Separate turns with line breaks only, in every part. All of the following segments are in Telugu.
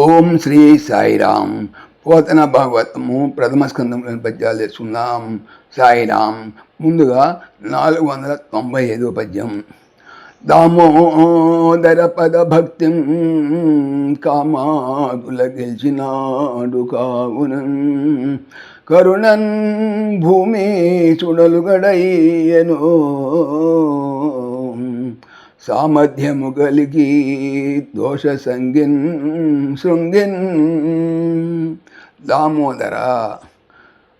ఓం శ్రీ సాయిరామ్. పోతన భాగవతము ప్రథమ స్కంధంలోని పద్యాలు తెచ్చుకుందాం. సాయిరామ్. ముందుగా 495 పద్యం. దామోదర పద భక్తి కామాదుల గెలిచినాడు కావునన్ కరుణన్ భూమి చుడలుగడయ్యను సామర్థ్యము కలిగి దోష సంగిన్ శృంగిన్. దామోదర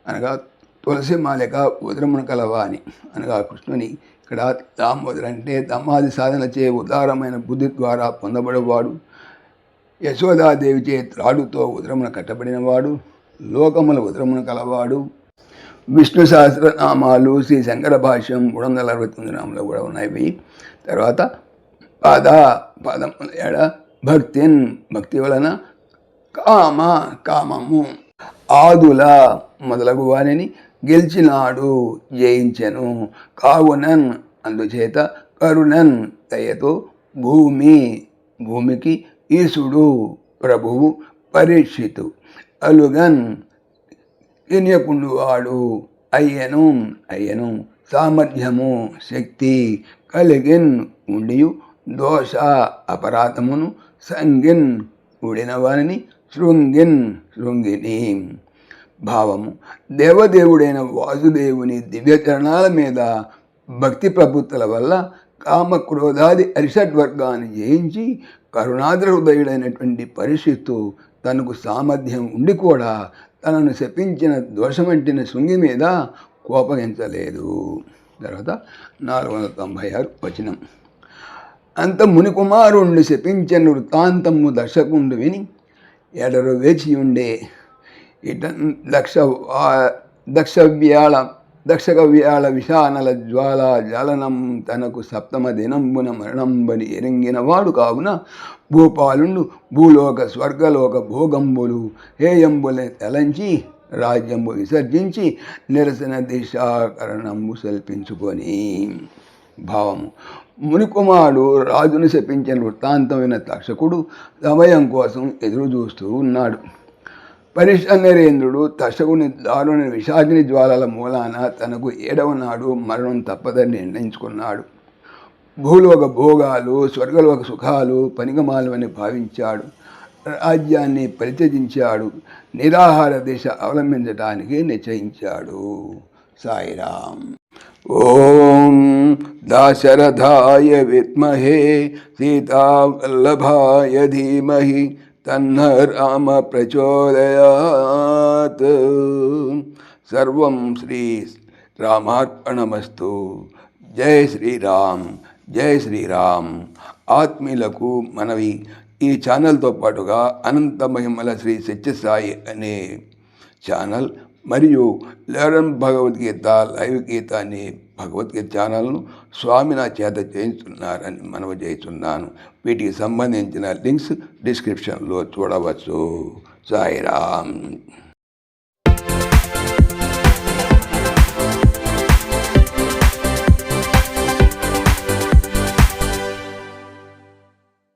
అనగా తులసి మాలిక ఉదరమును కలవాని అనగా కృష్ణుని. ఇక్కడ దామోదర అంటే దమ్మాది సాధన చే ఉదారమైన బుద్ధి ద్వారా పొందబడేవాడు, యశోదాదేవి చే త్రాడుతో ఉదరమున కట్టబడినవాడు, లోకముల ఉదరమును కలవాడు. విష్ణు సహస్రనామాలు శ్రీ శంకర భాష్యం 369 నామంలో కూడా ఉన్నాయి. తర్వాత పాదం భక్తిన్ భక్తి వలన కామము ఆదుల మొదలగు వారిని గెలిచినాడు జయించెను కావునన్ అందుచేత కరుణన్ దయతో భూమికి ఈశుడు ప్రభువు పరీక్షితు అలుగన్ తినకుండు వాడు అయ్యను సామర్థ్యము శక్తి కలిగిన్ ఉండియు దోష అపరాధమును సంగిన్ కూడిన వారిని శృంగిని. భావము: దేవదేవుడైన వాసుదేవుని దివ్యచరణాల మీద భక్తి ప్రబుద్ధుల వల్ల కామక్రోధాది అరిషడ్వర్గాన్ని జయించి కరుణాద్ర హృదయుడైనటువంటి పరిషత్తు తనకు సామర్థ్యం ఉండి కూడా తనను శపించిన దోషమంటిన శృంగి మీద కోపగించలేదు. తర్వాత 496 వచనం. అంత మునికుమారుణ్ణి శపించిన వృత్తాంతము దర్శకుండు విని ఎడరు వేచి ఉండే దక్షకవ్యాళ విషానల జ్వాల జలనం తనకు సప్తమ దినంబున మరణంబని ఎరింగినవాడు కావున భూపాలుండు భూలోక స్వర్గలోక భోగంబులు హేయంబులని తలంచి రాజ్యంబు విసర్జించి నిరసన దిశాకరణంబు సల్పించుకొని. భావము: మునికుమారుడు రాజును శపించిన వృత్తాంతమైన తక్షకుడు సమయం కోసం ఎదురు చూస్తూ ఉన్నాడు. పరిషన్నరేంద్రుడు తక్షకుని దారుణ విషాగ్ని జ్వాలల మూలాన తనకు 7వ నాడు మరణం తప్పదని నిర్ణయించుకున్నాడు. భూలోక భోగాలు స్వర్గలోక సుఖాలు పనిగమాలవని భావించాడు. రాజ్యాన్ని పరిత్యజించాడు. నిరాహార దిశ అవలంబించడానికి నిశ్చయించాడు. సాయిరామ్. ఓం దాశరథాయ విద్మహే సీతావల్లభాయ ధీమహి తన్న రామ ప్రచోదయాత్. సర్వం శ్రీ రామార్పణమస్తు. జై శ్రీరామ్, జై శ్రీరామ్. ఆత్మీయులకు మనవి, ఈ ఛానల్తో పాటుగా అనంత మహిమల శ్రీ సత్యసాయి అనే ఛానల్ మరియు లెరన్ భగవద్గీత లైవ్ గీత అనే భగవద్గీత ఛానల్ను స్వామి నా చేత చేయించున్నారని మనవి చేస్తున్నాను. వీటికి సంబంధించిన లింక్స్ డిస్క్రిప్షన్లో చూడవచ్చు. సాయిరామ్.